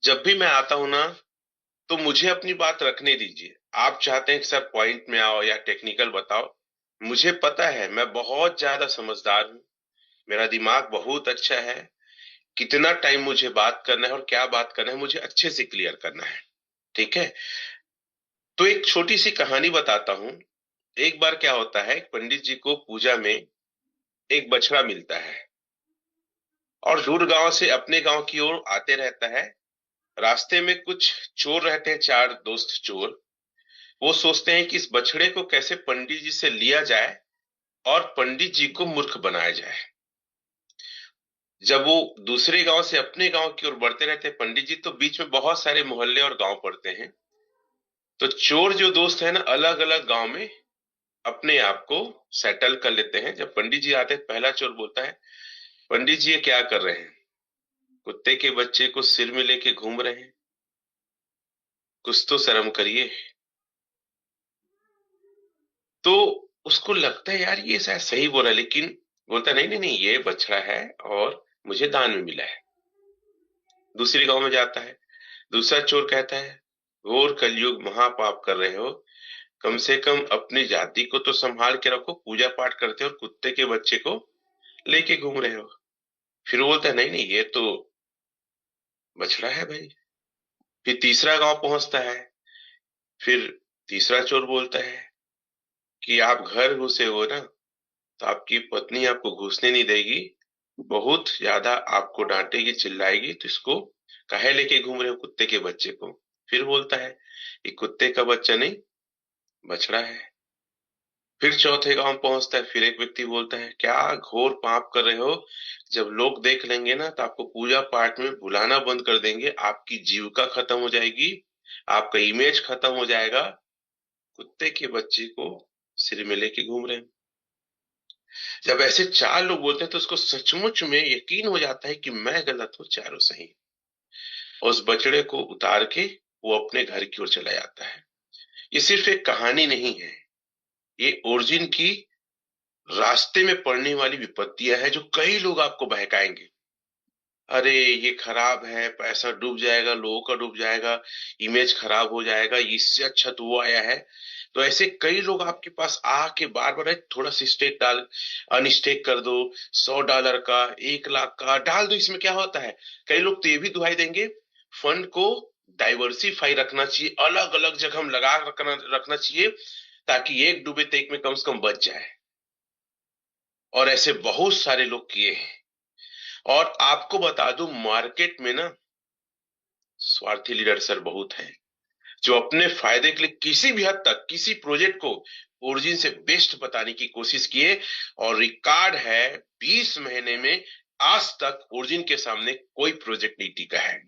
जब भी मैं आता हूं ना, तो मुझे अपनी बात रखने दीजिए। आप चाहते हैं कि सर पॉइंट में आओ या टेक्निकल बताओ, मुझे पता है मैं बहुत ज्यादा समझदार हूँ। मेरा दिमाग बहुत अच्छा है। कितना टाइम मुझे बात करना है और क्या बात करना है मुझे अच्छे से क्लियर करना है। ठीक है। तो एक छोटी सी कहानी बताता हूँ। एक बार क्या होता है, पंडित जी को पूजा में एक बछड़ा मिलता है और दूर गांव से अपने गांव की ओर आते रहता है। रास्ते में कुछ चोर रहते हैं, चार दोस्त चोर। वो सोचते हैं कि इस बछड़े को कैसे पंडित जी से लिया जाए और पंडित जी को मूर्ख बनाया जाए। जब वो दूसरे गांव से अपने गांव की ओर बढ़ते रहते हैं पंडित जी, तो बीच में बहुत सारे मोहल्ले और गांव पड़ते हैं। तो चोर जो दोस्त है ना, अलग अलग गांव में अपने आप को सेटल कर लेते हैं। जब पंडित जी आते हैं, पहला चोर बोलता है, पंडित जी ये क्या कर रहे हैं? कुत्ते के बच्चे को सिर में लेके घूम रहे हैं, कुछ तो शर्म करिए। तो उसको लगता है यार ये शायद सही बोल रहा है, लेकिन बोलता है नहीं नहीं नहीं, ये बछड़ा है और मुझे दान में मिला है। दूसरे गांव में जाता है। दूसरा चोर कहता है, घोर कलयुग महापाप कर रहे हो, कम से कम अपनी जाति को तो संभाल के रखो, पूजा पाठ करते हो और कुत्ते के बच्चे को लेके घूम रहे हो। फिर वो बोलता है नहीं नहीं, ये तो बछड़ा है भाई। फिर तीसरा गांव पहुंचता है। फिर तीसरा चोर बोलता है कि आप घर घुसे हो ना, तो आपकी पत्नी आपको घुसने नहीं देगी, बहुत ज्यादा आपको डांटेगी चिल्लाएगी, तो इसको काहे लेके घूम रहे हो कुत्ते के बच्चे को? फिर बोलता है ये कुत्ते का बच्चा नहीं, बछड़ा है। फिर चौथे गांव पहुंचता है। फिर एक व्यक्ति बोलता है, क्या घोर पाप कर रहे हो, जब लोग देख लेंगे ना तो आपको पूजा पाठ में बुलाना बंद कर देंगे, आपकी जीविका खत्म हो जाएगी, आपका इमेज खत्म हो जाएगा। कुत्ते के बच्चे को सिर में लेके घूम रहे हैं। जब ऐसे चार लोग बोलते हैं तो उसको सचमुच में यकीन हो जाता है कि मैं गलत हूँ, चारों सही। और उस बछड़े को उतार के वो अपने घर की ओर चला जाता है। ये सिर्फ एक कहानी नहीं है, ये ओरिजिन की रास्ते में पड़ने वाली विपत्तियां है जो कई लोग आपको बहकाएंगे। अरे ये खराब है, पैसा डूब जाएगा, लोगों का डूब जाएगा, इमेज खराब हो जाएगा, इससे अच्छा तो वो आया है। तो ऐसे कई लोग आपके पास आके बार बार थोड़ा सा स्टेक डाल, अनस्टेक कर दो, $100 का, 1 लाख का डाल दो, इसमें क्या होता है। कई लोग तो ये भी दुहाई देंगे, फंड को डाइवर्सिफाई रखना चाहिए, अलग अलग जगह हम लगा रखना चाहिए, ताकि एक डूबे तो एक में कम से कम बच जाए। और ऐसे बहुत सारे लोग किए हैं। और आपको बता दूं, मार्केट में ना स्वार्थी लीडर सर बहुत हैं, जो अपने फायदे के लिए किसी भी हद तक किसी प्रोजेक्ट को ओरिजिन से बेस्ट बताने की कोशिश किए। और रिकॉर्ड है, 20 महीने में आज तक ओरिजिन के सामने कोई प्रोजेक्ट नहीं टिका है।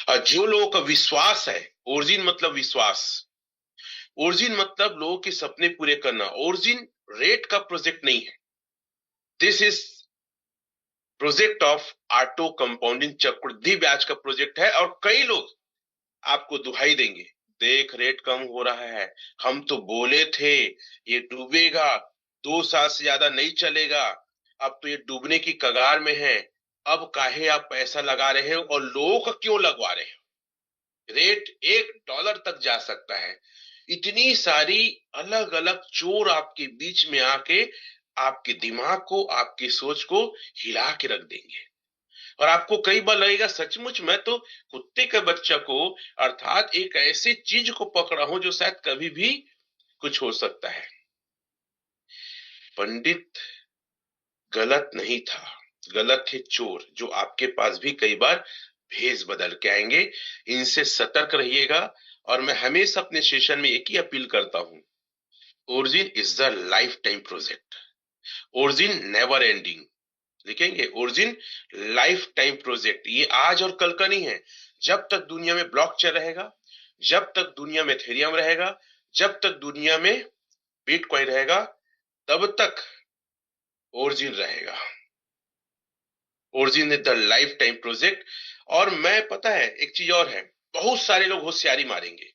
और जो लोगों का विश्वास है, ओरिजिन मतलब विश्वास, ओरिजिन मतलब लोगों के सपने पूरे करना। ओरिजिन रेट का प्रोजेक्ट नहीं है, this is project of auto compounding, चक्रवृद्धि ब्याज का प्रोजेक्ट है। और कई लोग आपको दुहाई देंगे, देख रेट कम हो रहा है, हम तो बोले थे ये डूबेगा, 2 साल से ज्यादा नहीं चलेगा, अब तो ये डूबने की कगार में है, अब काहे आप पैसा लगा रहे हो और लोगों का क्यों लगवा रहे हो? रेट $1 तक जा सकता है। इतनी सारी अलग अलग चोर आपके बीच में आके आपके दिमाग को, आपकी सोच को हिला के रख देंगे। और आपको कई बार लगेगा सचमुच मैं तो कुत्ते के बच्चा को, अर्थात एक ऐसी चीज को पकड़ा हूं जो शायद कभी भी कुछ हो सकता है। पंडित गलत नहीं था, गलत थे चोर, जो आपके पास भी कई बार भेष बदल के आएंगे। इनसे सतर्क रहिएगा। और मैं हमेशा अपने सेशन में एक ही अपील करता हूं, origin is the life time project, origin never ending. लिखेंगे, ओरिजिन लाइफ टाइम प्रोजेक्ट, ये आज और कल का नहीं है। जब तक दुनिया में ब्लॉकचेन रहेगा, जब तक दुनिया में थेरियम रहेगा, जब तक दुनिया में बिटकॉइन रहेगा, तब तक ओरिजिन रहेगा। Origin is the life time project. और मैं, पता है एक चीज और है, बहुत सारे लोग होशियारी मारेंगे,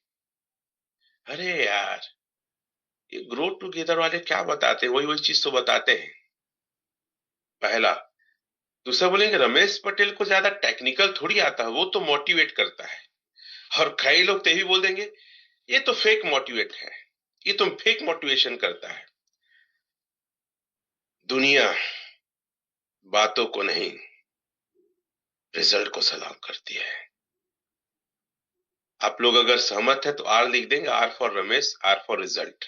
अरे यार ये ग्रो टुगेदर वाले क्या बताते हैं, वही वही चीज तो बताते हैं। पहला, दूसरा बोलेंगे रमेश पटेल को ज्यादा टेक्निकल थोड़ी आता है, वो तो मोटिवेट करता है। और कई लोग तो ये भी बोल देंगे ये तो फेक मोटिवेट है, ये तो फेक मोटिवेशन करता है। दुनिया बातों को नहीं, रिजल्ट को सलाम करती है। आप लोग अगर सहमत है तो आर लिख देंगे, R for Ramesh, R for result.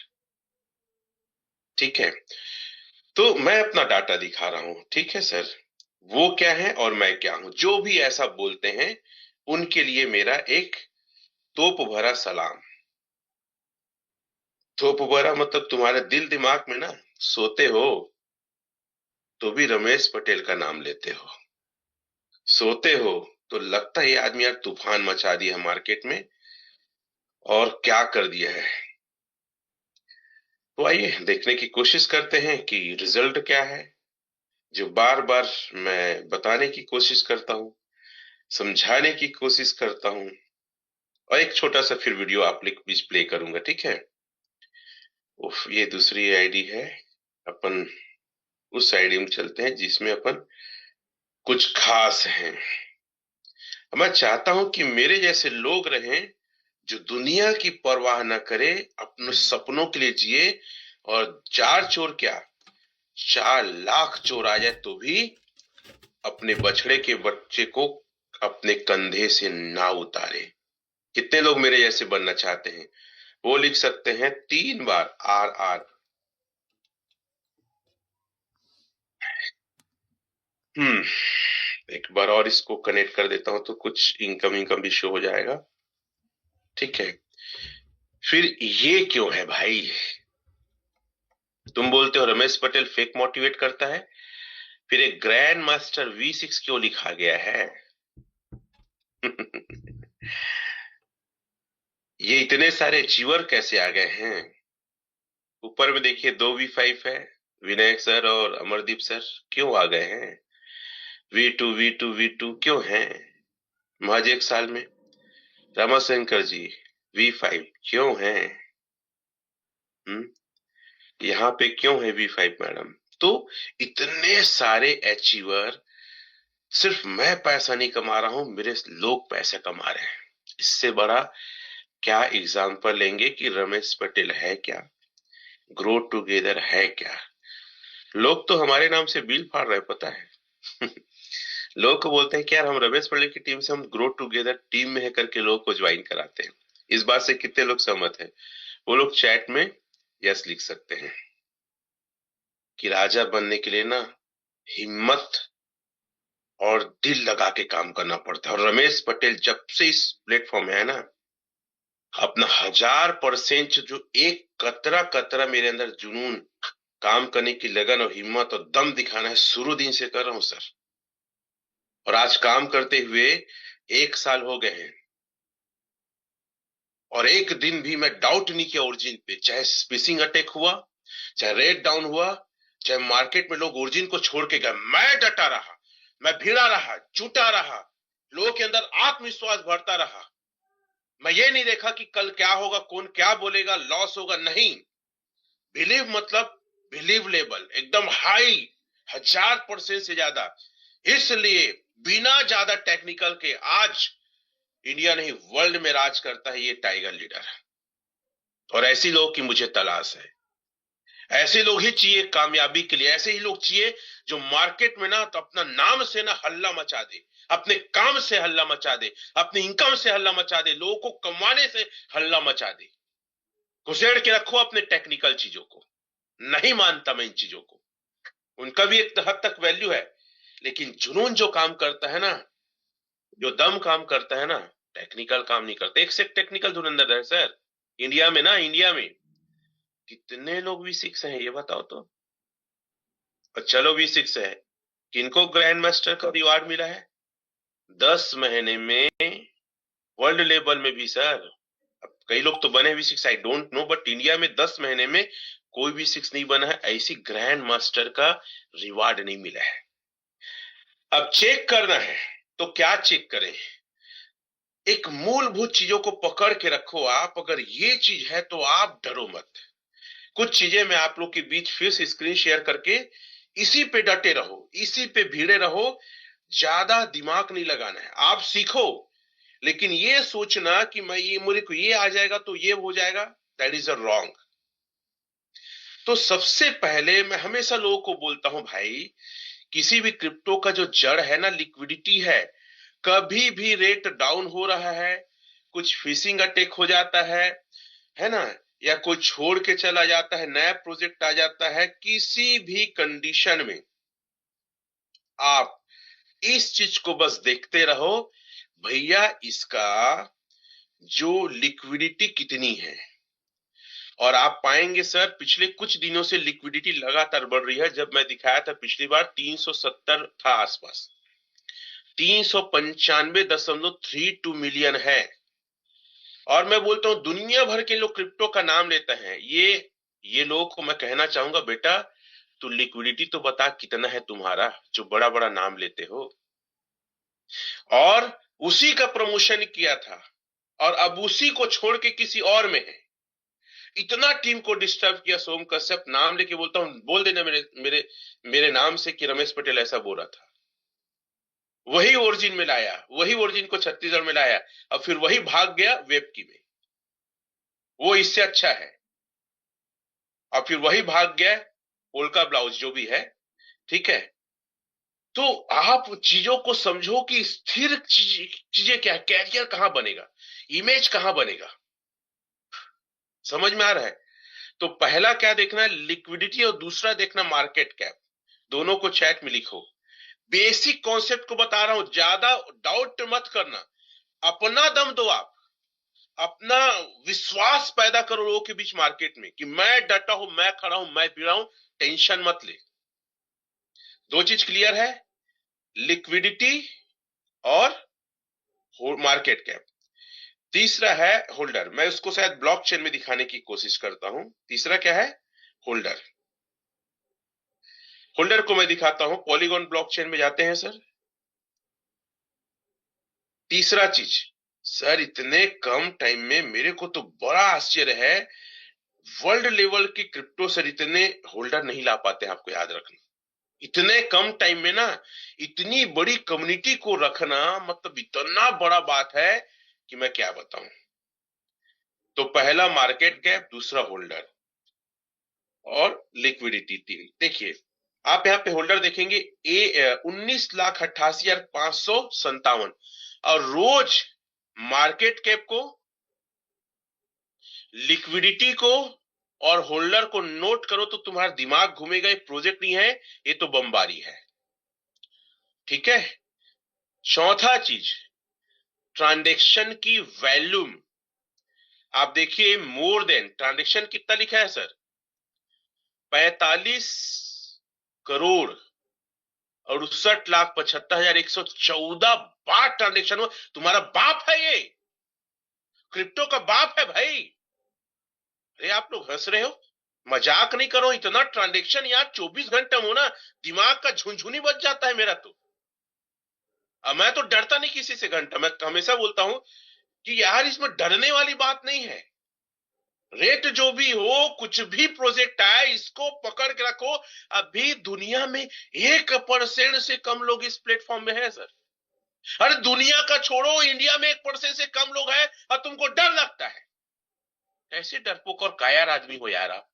ठीक है, तो मैं अपना डाटा दिखा रहा हूं, ठीक है सर। वो क्या है और मैं क्या हूं, जो भी ऐसा बोलते हैं उनके लिए मेरा एक तोप भरा सलाम। तोप भरा मतलब तुम्हारे दिल दिमाग में ना सोते हो तो भी रमेश पटेल का नाम लेते हो, सोते हो तो लगता है ये आदमी यार तूफान मचा दिया मार्केट में और क्या कर दिया है। तो आइए देखने की कोशिश करते हैं कि रिजल्ट क्या है, जो बार बार मैं बताने की कोशिश करता हूं, समझाने की कोशिश करता हूं। और एक छोटा सा फिर वीडियो आप बीच प्ले करूंगा, ठीक है। उफ, ये दूसरी आईडी है। अपन उस आईडी में चलते हैं जिसमें अपन कुछ खास हैं। मैं चाहता हूं कि मेरे जैसे लोग रहें जो दुनिया की परवाह न करे, अपने सपनों के लिए जिए, और 4 चोर क्या 4 लाख चोर आ जाए तो भी अपने बछड़े के बच्चे को अपने कंधे से ना उतारे। कितने लोग मेरे जैसे बनना चाहते हैं? वो लिख सकते हैं 3 बार आर आर। एक बार और इसको कनेक्ट कर देता हूं तो कुछ इनकम इनकम भी शो हो जाएगा, ठीक है। फिर ये क्यों है भाई? तुम बोलते हो रमेश पटेल फेक मोटिवेट करता है, फिर एक ग्रैंड मास्टर V6 क्यों लिखा गया है? ये इतने सारे अचीवर कैसे आ गए हैं? ऊपर में देखिए 2 V5 है, विनायक सर और अमरदीप सर क्यों आ गए हैं? V2 क्यों हैं महज 1 साल में? रामाशंकर जी V5 क्यों हैं? यहाँ पे क्यों है V5 मैडम? तो इतने सारे अचीवर, सिर्फ मैं पैसा नहीं कमा रहा हूं, मेरे लोग पैसा कमा रहे हैं। इससे बड़ा क्या एग्जाम्पल लेंगे कि रमेश पटेल है क्या, ग्रो टुगेदर है क्या? लोग तो हमारे नाम से बिल फाड़ रहे हैं, पता है। लोग को बोलते हैं कि यार हम रमेश पटेल की टीम से हम ग्रो टुगेदर टीम में है करके लोग को ज्वाइन कराते हैं। इस बात से कितने लोग सहमत हैं? वो लोग चैट में यस लिख सकते हैं कि राजा बनने के लिए ना हिम्मत और दिल लगा के काम करना पड़ता है। और रमेश पटेल जब से इस प्लेटफॉर्म में है ना, अपना 1000% जो एक कतरा कतरा मेरे अंदर जुनून, काम करने की लगन और हिम्मत और दम दिखाना है, शुरू दिन से कर रहा हूं सर। और आज काम करते हुए 1 साल हो गए हैं और एक दिन भी मैं डाउट नहीं किया ओरिजिन पे। चाहे स्पिसिंग अटैक हुआ, चाहे रेट डाउन हुआ, चाहे मार्केट में लोग ओरिजिन को छोड़ के गए, मैं डटा रहा, मैं भिड़ा रहा, जुटा रहा, लोगों के अंदर आत्मविश्वास बढ़ता रहा। मैं ये नहीं देखा कि कल क्या होगा, कौन क्या बोलेगा, लॉस होगा, नहीं। बिलीव मतलब बिलीव लेवल एकदम हाई, 1000% से ज्यादा। इसलिए बिना ज्यादा टेक्निकल के आज इंडिया नहीं वर्ल्ड में राज करता है ये टाइगर लीडर। और ऐसी लोग की मुझे तलाश है। ऐसे लोग ही चाहिए कामयाबी के लिए, ऐसे ही लोग चाहिए जो मार्केट में ना तो अपना नाम से ना हल्ला मचा दे, अपने काम से हल्ला मचा दे, अपनी इनकम से हल्ला मचा दे, लोगों को कमाने से हल्ला मचा दे। घुसेड़ के रखो अपने टेक्निकल चीजों को। नहीं मानता मैं इन चीजों को, उनका भी एक हद तक वैल्यू है, लेकिन जुनून जो काम करता है ना, जो दम काम करता है ना, टेक्निकल काम नहीं करता। एक से एक टेक्निकल धुरंधर है सर इंडिया में ना। इंडिया में कितने लोग V6 हैं ये बताओ तो। और चलो V6 है, किनको ग्रैंड मास्टर का रिवार्ड मिला है? 10 महीने में वर्ल्ड लेवल में भी सर। अब कई लोग तो बने V6, I don't know, but India में 10 महीने में कोई V6 नहीं बना है, ऐसी ग्रैंड मास्टर का रिवार्ड नहीं मिला है। अब चेक करना है तो क्या चेक करें? एक मूलभूत चीजों को पकड़ के रखो आप। अगर ये चीज है तो आप डरो मत। कुछ चीजें मैं आप लोग के बीच फिर से स्क्रीन शेयर करके इसी पे डटे रहो, इसी पे भिड़े रहो, ज्यादा दिमाग नहीं लगाना है। आप सीखो, लेकिन ये सोचना कि मैं ये मुझे को ये आ जाएगा तो ये हो जाएगा, दैट इज अ रॉन्ग। तो सबसे पहले मैं हमेशा लोगों को बोलता हूं भाई, किसी भी क्रिप्टो का जो जड़ है ना, लिक्विडिटी है। कभी भी रेट डाउन हो रहा है, कुछ फिशिंग अटैक हो जाता है ना, या कोई छोड़ के चला जाता है, नया प्रोजेक्ट आ जाता है, किसी भी कंडीशन में आप इस चीज को बस देखते रहो, भैया इसका जो लिक्विडिटी कितनी है। और आप पाएंगे सर, पिछले कुछ दिनों से लिक्विडिटी लगातार बढ़ रही है। जब मैं दिखाया था पिछली बार 370 था आसपास, 395.32 मिलियन है। और मैं बोलता हूं दुनिया भर के लोग क्रिप्टो का नाम लेते हैं। ये लोगों को मैं कहना चाहूंगा, बेटा तू लिक्विडिटी तो बता कितना है तुम्हारा, जो बड़ा बड़ा नाम लेते हो। और उसी का प्रमोशन किया था, और अब उसी को छोड़ के किसी और में है। इतना टीम को डिस्टर्ब किया। सोम कश्यप नाम लेके बोलता हूं, बोल देना मेरे मेरे मेरे नाम से कि रमेश पटेल ऐसा बोल रहा था। वही ओरिजिन में लाया, वही ओरिजिन को छत्तीसगढ़ में लाया, और फिर वही भाग गया वेबकी में, वो इससे अच्छा है। और फिर वही भाग गया पोलका ब्लाउज जो भी है, ठीक है। तो आप चीजों को समझो कि स्थिर चीजें क्या, कैरियर कहां बनेगा, इमेज कहां बनेगा। समझ में आ रहा है? तो पहला क्या देखना है, लिक्विडिटी, और दूसरा देखना मार्केट कैप। दोनों को चैट में लिखो। बेसिक कॉन्सेप्ट को बता रहा हूं, ज्यादा डाउट मत करना। अपना दम दो आप, अपना विश्वास पैदा करो लोगों के बीच मार्केट में कि मैं डटा हूं, मैं खड़ा हूं, मैं पीड़ा हूं, टेंशन मत ले। दो चीज क्लियर है, लिक्विडिटी और मार्केट कैप। तीसरा है होल्डर। मैं उसको शायद ब्लॉकचेन में दिखाने की कोशिश करता हूं। तीसरा क्या है, होल्डर। होल्डर को मैं दिखाता हूं, पॉलीगॉन ब्लॉकचेन में जाते हैं सर। तीसरा चीज सर, इतने कम टाइम में मेरे को तो बड़ा आश्चर्य है, वर्ल्ड लेवल की क्रिप्टो सर इतने होल्डर नहीं ला पाते हैं। आपको याद रखना, इतने कम टाइम में ना इतनी बड़ी कम्युनिटी को रखना, मतलब इतना बड़ा बात है कि मैं क्या बताऊं। तो पहला मार्केट कैप, दूसरा होल्डर, और लिक्विडिटी तीन। देखिए आप यहाँ पे होल्डर देखेंगे, 19,88,557, और रोज मार्केट कैप को, लिक्विडिटी को और होल्डर को नोट करो तो तुम्हारा दिमाग घूमेगा। ये प्रोजेक्ट नहीं है, ये तो बमबारी है। ठीक है। चौथा चीज, ट्रांजैक्शन की वैल्यूम। आप देखिए, मोर देन, ट्रांजैक्शन कितना लिखा है सर, 45 करोड़ 68,75,114 बार ट्रांजेक्शन हुआ। तुम्हारा बाप है ये, क्रिप्टो का बाप है भाई। अरे आप लोग हंस रहे हो, मजाक नहीं करो। इतना ट्रांजेक्शन यार 24 घंटे में होना, दिमाग का झुनझुनी बज जाता है मेरा तो। अब मैं तो डरता नहीं किसी से घंटा। मैं हमेशा बोलता हूं कि यार इसमें डरने वाली बात नहीं है। रेट जो भी हो, कुछ भी प्रोजेक्ट आए, इसको पकड़ के रखो। अभी दुनिया में 1% से कम लोग इस प्लेटफॉर्म में है सर। अरे दुनिया का छोड़ो, इंडिया में 1% से कम लोग हैं और तुमको डर लगता है। ऐसे डरपोक और कायर आदमी हो यार आप,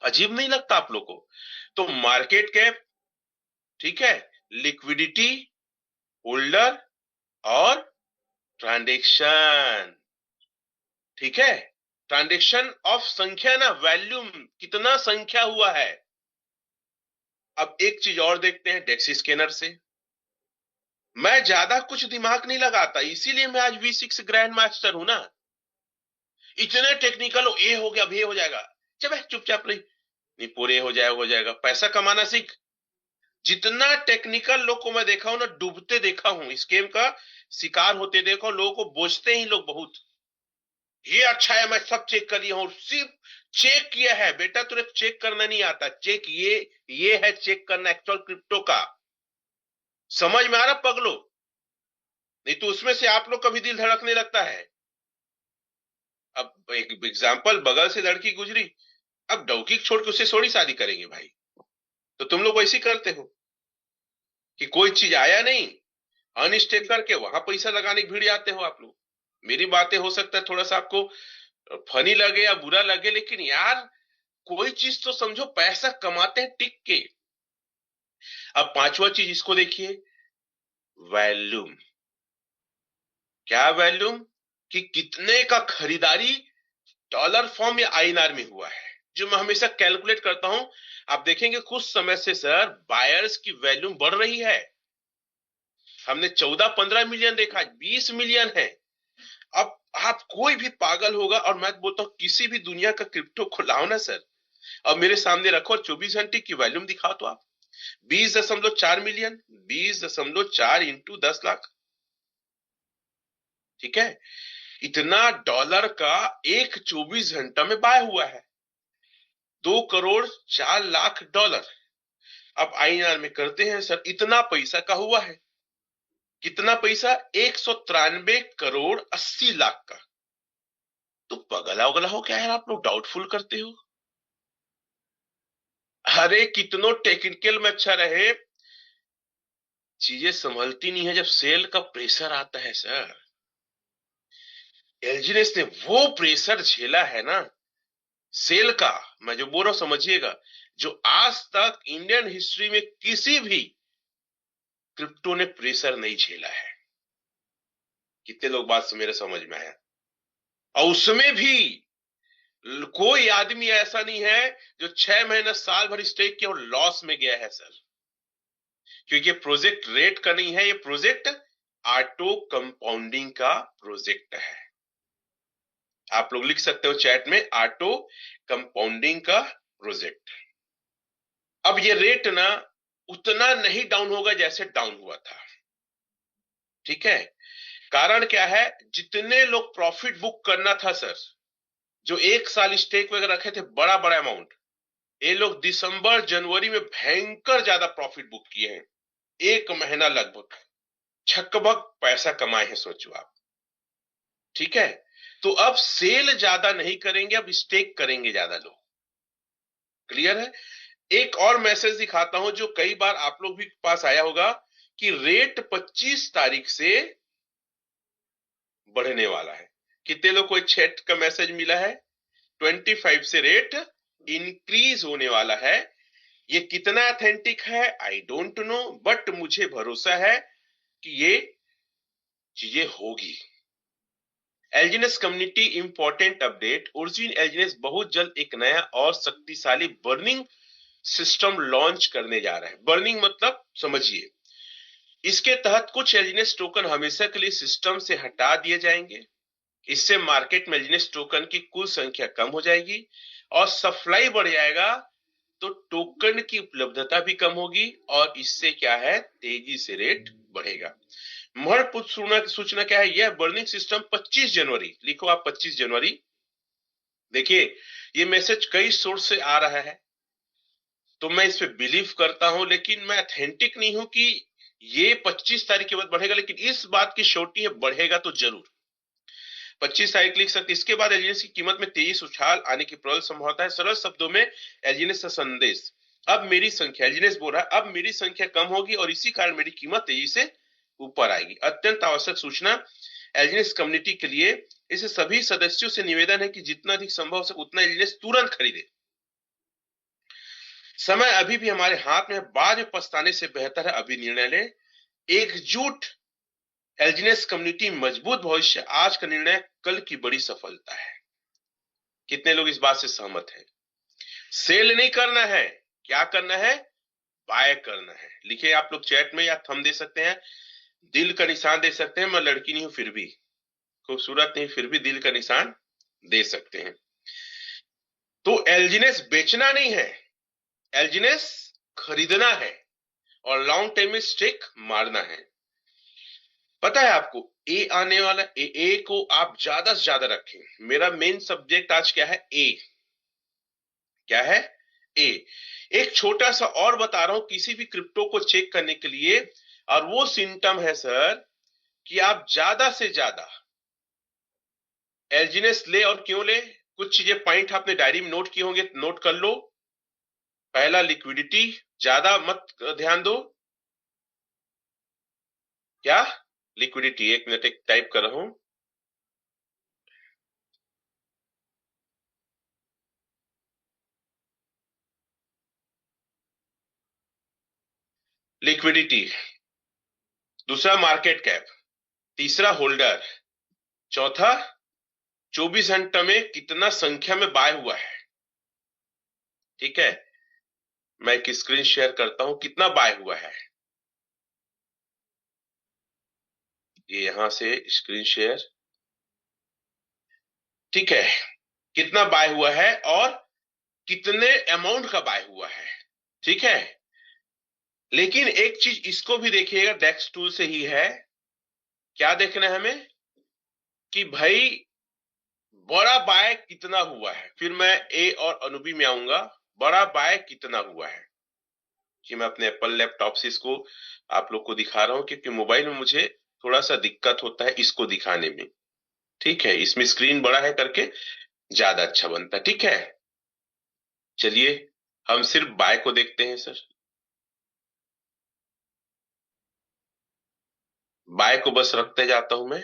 अजीब नहीं लगता आप लोग को? तो मार्केट कैप, ठीक है, लिक्विडिटी, होल्डर, और ट्रांजेक्शन। ठीक है, ट्रांजेक्शन ऑफ संख्या ना, वैल्यूम, कितना संख्या हुआ है। अब एक चीज और देखते हैं डेक्सी स्कैनर से। मैं ज्यादा कुछ दिमाग नहीं लगाता, इसीलिए मैं आज V6 ग्रैंड मास्टर हूं ना। इतने टेक्निकल हो, ए हो गया, अब ये हो जाएगा, चल चुपचाप रही, नहीं पूरे हो जाएगा। पैसा कमाना सीख। जितना टेक्निकल लोग को मैं देखा हूं ना, डूबते देखा हूं, स्कैम का शिकार होते देखा हूं, लोगों को बोझते ही लोग बहुत। ये अच्छा है, मैं सब चेक कर लिया हूं, सिर्फ चेक किया है। बेटा तुझे चेक करना नहीं आता, चेक ये है चेक करना एक्चुअल क्रिप्टो का। समझ में आ रहा पगलो? नहीं तो उसमें से आप लोग का भी दिल धड़कने लगता है। अब एक एग्जांपल, बगल से लड़की गुजरी, अब डौकी छोड़ के उससे थोड़ी शादी करेंगे भाई। तो तुम लोग वैसे ही करते हो कि कोई चीज आया नहीं, अनस्टेक करके वहां पैसा लगाने की भीड़ आते हो आप लोग। मेरी बातें हो सकता है थोड़ा सा आपको फनी लगे या बुरा लगे, लेकिन यार कोई चीज तो समझो, पैसा कमाते हैं टिक के। अब पांचवा चीज इसको देखिए, वॉल्यूम। क्या वॉल्यूम? कि कितने का खरीदारी डॉलर फॉर्म या आईएनआर में हुआ है, जो मैं हमेशा कैलकुलेट करता हूं। आप देखेंगे कुछ समय से सर बायर्स की वॉल्यूम बढ़ रही है। हमने 14-15 मिलियन देखा, 20 मिलियन है। अब आप कोई भी पागल होगा, और मैं बोलता हूं किसी भी दुनिया का क्रिप्टो को लाओ ना सर, अब मेरे सामने रखो और 24 घंटे की वॉल्यूम दिखाओ तो आप 20.4 मिलियन, 20.4 इंटू 10 लाख, ठीक है? इतना डॉलर का एक 24 घंटा में बाय हुआ है, 2 करोड़ 4 लाख डॉलर। अब आईएनआर में करते हैं सर, इतना पैसा का हुआ है। कितना पैसा? 193 करोड़ 80 लाख का। तो पगला उगला हो क्या यार, आप लोग डाउटफुल करते हो। अरे कितनों टेक्निकल में अच्छा रहे, चीजें संभलती नहीं है जब सेल का प्रेशर आता है सर। एलजीएस ने वो प्रेशर झेला है ना सेल का, मैं जो बोल रहा हूं समझिएगा, जो आज तक इंडियन हिस्ट्री में किसी भी क्रिप्टो ने प्रेशर नहीं झेला है। कितने लोग बात से मेरे समझ में आया? और उसमें भी कोई आदमी ऐसा नहीं है जो 6 महीना साल भर स्टेक किया और लॉस में गया है सर। क्योंकि ये प्रोजेक्ट रेट का नहीं है, ये प्रोजेक्ट ऑटो कंपाउंडिंग का प्रोजेक्ट है। आप लोग लिख सकते हो चैट में, ऑटो कंपाउंडिंग का प्रोजेक्ट। अब ये रेट ना उतना नहीं डाउन होगा जैसे डाउन हुआ था, ठीक है? कारण क्या है? जितने लोग प्रॉफिट बुक करना था सर, जो एक साल स्टेक वगैरह रखे थे बड़ा बड़ा अमाउंट, ये लोग दिसंबर जनवरी में भयंकर ज्यादा प्रॉफिट बुक किए हैं। एक महीना लगभग छकबक पैसा कमाए हैं, सोचो आप, ठीक है? तो अब सेल ज्यादा नहीं करेंगे, अब स्टेक करेंगे ज्यादा लोग। क्लियर है? एक और मैसेज दिखाता हूं जो कई बार आप लोग भी पास आया होगा, कि रेट 25 तारीख से बढ़ने वाला है। कितने लोग को चैट का मैसेज मिला है? 25 से रेट इंक्रीज होने वाला है। ये कितना ऑथेंटिक है आई डोंट नो, बट मुझे भरोसा है कि ये चीजें होगी। LGS community important update, origin LGS बहुत जल्द एक नया और शक्तिशाली बर्निंग सिस्टम लॉन्च करने जा रहा है। बर्निंग मतलब समझिए, इसके तहत कुछ एलजीएस टोकन हमेशा के लिए सिस्टम से हटा दिए जाएंगे। इससे मार्केट में एलजीएस टोकन की कुल संख्या कम हो जाएगी और सप्लाई बढ़ जाएगा, तो टोकन की उपलब्धता भी कम होगी और इससे क्या है, तेजी से रेट बढ़ेगा। महत्वपूर्ण सूचना क्या है? यह बर्निंग सिस्टम 25 जनवरी, लिखो आप 25 जनवरी। देखिए ये मैसेज कई सोर्स से आ रहा है, तो मैं इस पे बिलीव करता हूं, लेकिन मैं अथेंटिक नहीं हूं कि ये 25 तारीख के बाद बढ़ेगा, लेकिन इस बात की श्योरिटी है बढ़ेगा तो जरूर। 25 तारीख लिख सकते। इसके बाद एलजीएस की कीमत में तेजी उछाल आने की प्रबल संभावना है। सरल शब्दों में एलजीएस का संदेश, अब मेरी संख्या, एलजीएस बोल रहा है, अब मेरी संख्या कम होगी और इसी कारण मेरी कीमत तेजी से ऊपर आएगी। अत्यंत आवश्यक सूचना एलजीएस कम्युनिटी के लिए, इसे सभी सदस्यों से निवेदन है कि जितना अधिक संभव हो सके उतना एलजीएस तुरंत खरीदे। समय अभी भी हमारे हाथ में, बाद में पछताने से बेहतर है अभी निर्णय ले। एकजुट एलजीएस कम्युनिटी, मजबूत भविष्य, आज का निर्णय कल की बड़ी सफलता है। कितने लोग इस बात से सहमत हैं? सेल नहीं करना है, क्या करना है? बाय करना है। लिखिए आप लोग चैट में, या थंब दे सकते हैं, दिल का निशान दे सकते हैं। मैं लड़की नहीं हूं फिर भी, खूबसूरत नहीं फिर भी दिल का निशान दे सकते हैं। तो एलजीएस बेचना नहीं है, एलजीएस खरीदना है और लॉन्ग टाइम में स्टेक मारना है। पता है आपको ए आने वाला, ए को आप ज्यादा से ज्यादा रखें। मेरा मेन सब्जेक्ट आज क्या है? ए। क्या है? ए। एक छोटा सा और बता रहा हूं किसी भी क्रिप्टो को चेक करने के लिए, और वो सिम्टम है सर कि आप ज्यादा से ज्यादा एलजीएस ले। और क्यों ले? कुछ चीजें पॉइंट आपने डायरी में नोट किए होंगे, नोट कर लो। पहला लिक्विडिटी, ज्यादा मत ध्यान दो। क्या? लिक्विडिटी, एक मिनट एक टाइप कर रहा हूं। लिक्विडिटी, दूसरा मार्केट कैप, तीसरा होल्डर, चौथा 24 घंटे में कितना संख्या में बाय हुआ है। ठीक है, मैं एक स्क्रीन शेयर करता हूं, कितना बाय हुआ है। ये यहां से स्क्रीन शेयर। ठीक है, कितना बाय हुआ है और कितने अमाउंट का बाय हुआ है। ठीक है, लेकिन एक चीज इसको भी देखिएगा, डेक्स टूल से ही है। क्या देखना है हमें कि भाई बड़ा बाय कितना हुआ है। फिर मैं ए और अनुभवी में आऊंगा, बड़ा बाय कितना हुआ है। कि मैं अपने एप्पल लैपटॉप से इसको आप लोग को दिखा रहा हूं, क्योंकि मोबाइल में मुझे थोड़ा सा दिक्कत होता है इसको दिखाने में। ठीक है, इसमें स्क्रीन बड़ा है करके ज्यादा अच्छा बनता है। ठीक है, चलिए हम सिर्फ बाय को देखते हैं सर। बाय को बस रखते जाता हूं मैं।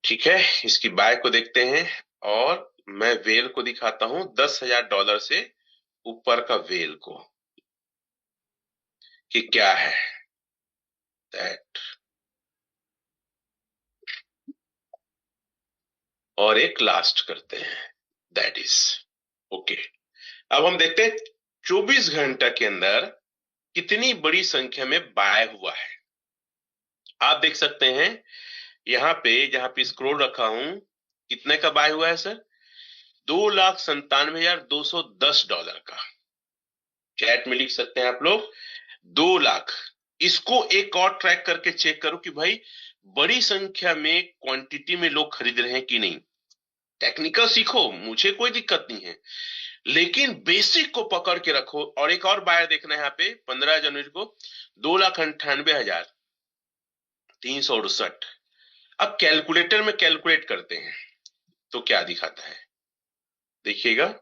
ठीक है, इसकी बाय को देखते हैं और मैं वेल को दिखाता हूं, $10,000 से ऊपर का वेल को, कि क्या है दैट। और एक लास्ट करते हैं, दैट इज ओके। अब हम देखते हैं 24 घंटा के अंदर कितनी बड़ी संख्या में बाय हुआ है। आप देख सकते हैं यहाँ पे, जहां पे स्क्रोल रखा हूं, कितने का बाय हुआ है सर? $2,97,210 का। चैट में लिख सकते हैं आप लोग 2 लाख। इसको एक और ट्रैक करके चेक करो कि भाई बड़ी संख्या में क्वांटिटी में लोग खरीद रहे हैं कि नहीं। टेक्निकल सीखो, मुझे कोई दिक्कत नहीं है, लेकिन बेसिक को पकड़ के रखो। और एक और बायर देखना है यहाँ पे 15 जनवरी को, 2,98,368। अब कैलकुलेटर में कैलकुलेट करते हैं तो क्या दिखाता है, देखिएगा।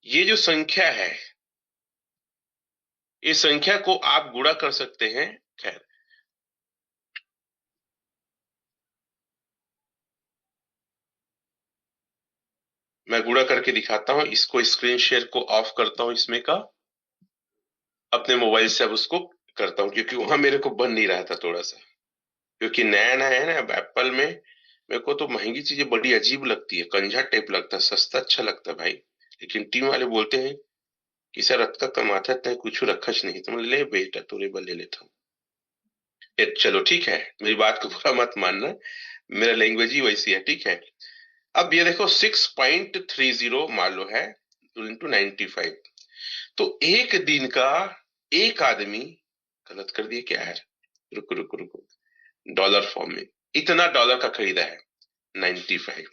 ये जो संख्या है, इस संख्या को आप गुणा कर सकते हैं। खैर, मैं गुणा करके दिखाता हूं। इसको स्क्रीन शेयर को ऑफ करता हूं इसमें का, अपने मोबाइल से अब उसको करता हूं, क्योंकि वहां मेरे को बन नहीं रहा था थोड़ा सा, क्योंकि नया नया है ना। अब एप्पल में मेरे को तो महंगी चीजें बड़ी अजीब लगती है, कंझा टाइप लगता है, सस्ता अच्छा लगता है भाई। लेकिन टीम वाले बोलते हैं कि सर रत्ता कमाता है कुछ रखच नहीं, तुम ले बेटा तोरे बल ले लेता हूँ। चलो ठीक है, मेरी बात को बुरा मत मानना, मेरा लैंग्वेज ही वैसी है। ठीक है, अब ये देखो 6.30 मान लो है इंटू 95। तो एक दिन का एक आदमी, गलत कर दिए क्या है, रुको रुको रुको, डॉलर फॉर्म में इतना डॉलर का खरीदा है 95।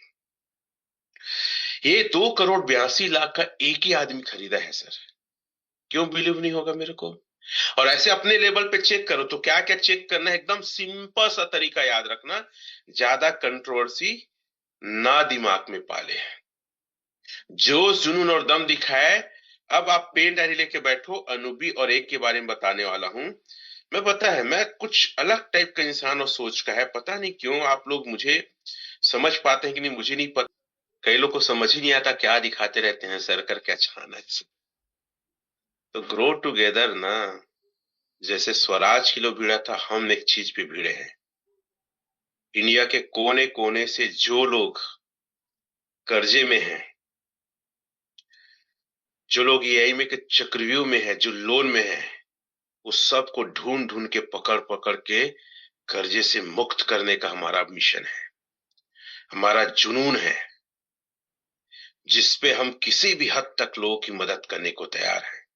ये 2,82,00,000 का एक ही आदमी खरीदा है सर। क्यों बिलीव नहीं होगा मेरे को? और ऐसे अपने लेवल पे चेक करो तो क्या क्या चेक करना है, एकदम सिंपल सा तरीका याद रखना, ज्यादा कंट्रोवर्सी ना दिमाग में पाले, जोश जुनून और दम दिखाए। अब आप पेन डायरी लेके बैठो, अनूबी और एक के बारे में बताने वाला हूं मैं। पता है मैं कुछ अलग टाइप का इंसान और सोच का है, पता नहीं क्यों आप लोग मुझे समझ पाते हैं कि नहीं मुझे नहीं पता। कई लोग को समझ ही नहीं आता, क्या दिखाते रहते हैं सर कर क्या छाना। तो ग्रो टुगेदर ना, जैसे स्वराज के लिए भिड़ा था, हम एक चीज पे भिड़े हैं। इंडिया के कोने कोने से जो लोग कर्जे में हैं, जो लोग ईआई में के चक्रव्यूह में है, जो लोन में है, उस सब को ढूंढ ढूंढ के पकड़ पकड़ के कर्जे से मुक्त करने का हमारा मिशन है, हमारा जुनून है, जिसपे हम किसी भी हद तक लोगों की मदद करने को तैयार हैं।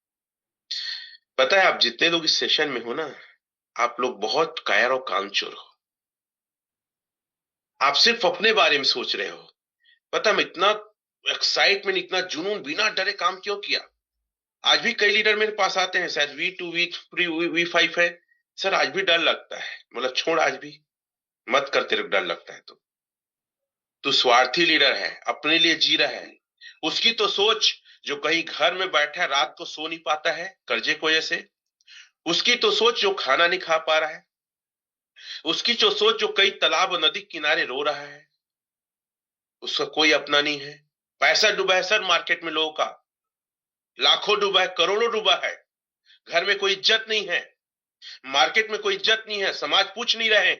पता है आप जितने लोग इस सेशन में हो ना, आप लोग बहुत कायर और कामचोर हो। आप सिर्फ अपने बारे में सोच रहे हो। पता मैं इतना एक्साइटमेंट, इतना जुनून बिना डरे काम क्यों किया। आज भी कई लीडर मेरे पास आते हैं, शायद V2 V3 V5 है सर, आज भी डर लगता है। मतलब छोड़, आज भी मत कर, तेरे को डर लगता है तो। तू स्वार्थी लीडर है, अपने लिए जी रहा है। उसकी तो सोच जो कहीं घर में बैठा है, रात को सो नहीं पाता है कर्जे की वजह से। उसकी तो सोच जो खाना नहीं खा पा रहा है। उसकी जो सोच जो कई तालाब और नदी किनारे रो रहा है। उसका कोई अपना नहीं है। पैसा डूबा है सर मार्केट में लोगों का, लाखों डूबा है, करोड़ों डूबा है। घर में कोई इज्जत नहीं है, मार्केट में कोई इज्जत नहीं है, समाज पूछ नहीं रहे।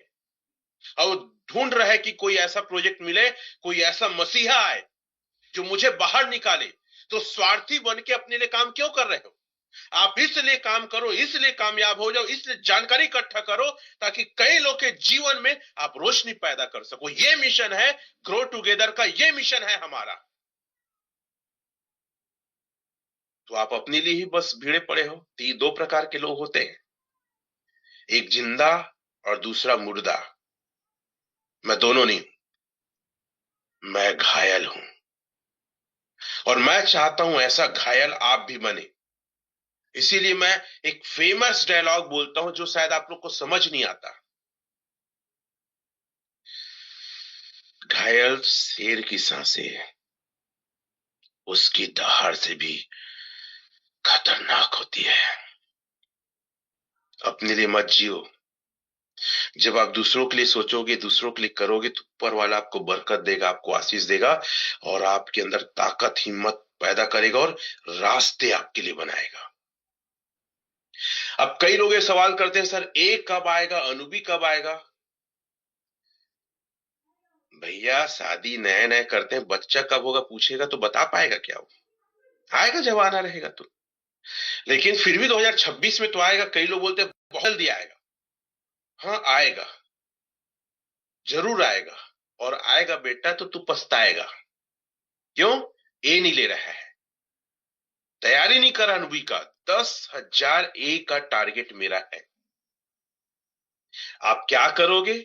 और ढूंढ रहे कि कोई ऐसा प्रोजेक्ट मिले, कोई ऐसा मसीहा आए जो मुझे बाहर निकाले। तो स्वार्थी बन के अपने लिए काम क्यों कर रहे हो? आप इसलिए काम करो, इसलिए कामयाब हो जाओ, इसलिए जानकारी इकट्ठा करो ताकि कई लोग के जीवन में आप रोशनी पैदा कर सको। ये मिशन है ग्रो टुगेदर का, ये मिशन है हमारा। तो आप अपने लिए ही बस भिड़े पड़े हो। तो ये दो प्रकार के लोग होते हैं, एक जिंदा और दूसरा मुर्दा। मैं दोनों नहीं हूं, मैं घायल हूं। और मैं चाहता हूं ऐसा घायल आप भी बने। इसीलिए मैं एक फेमस डायलॉग बोलता हूं जो शायद आप लोग को समझ नहीं आता। घायल शेर की सांसें उसकी दहाड़ से भी खतरनाक होती है। अपने लिए मत जियो। जब आप दूसरों के लिए सोचोगे, दूसरों के लिए करोगे, तो ऊपर वाला आपको बरकत देगा, आपको आशीष देगा और आपके अंदर ताकत, हिम्मत पैदा करेगा और रास्ते आपके लिए बनाएगा। अब कई लोग ये सवाल करते हैं, सर ए कब आएगा, अनुभवी कब आएगा? भैया शादी नए नए करते हैं, बच्चा कब होगा पूछेगा तो बता पाएगा क्या वो? आएगा जब आना रहेगा तो। लेकिन फिर भी 2026 में तो आएगा। कई लोग बोलते हैं बहुत जल्दी आएगा। हाँ आएगा, जरूर आएगा। और आएगा बेटा तो तू पछताएगा। क्यों? ए नहीं ले रहा है, तैयारी नहीं करा अनुभवी का। 10,000 ए का टारगेट मेरा है। आप क्या करोगे,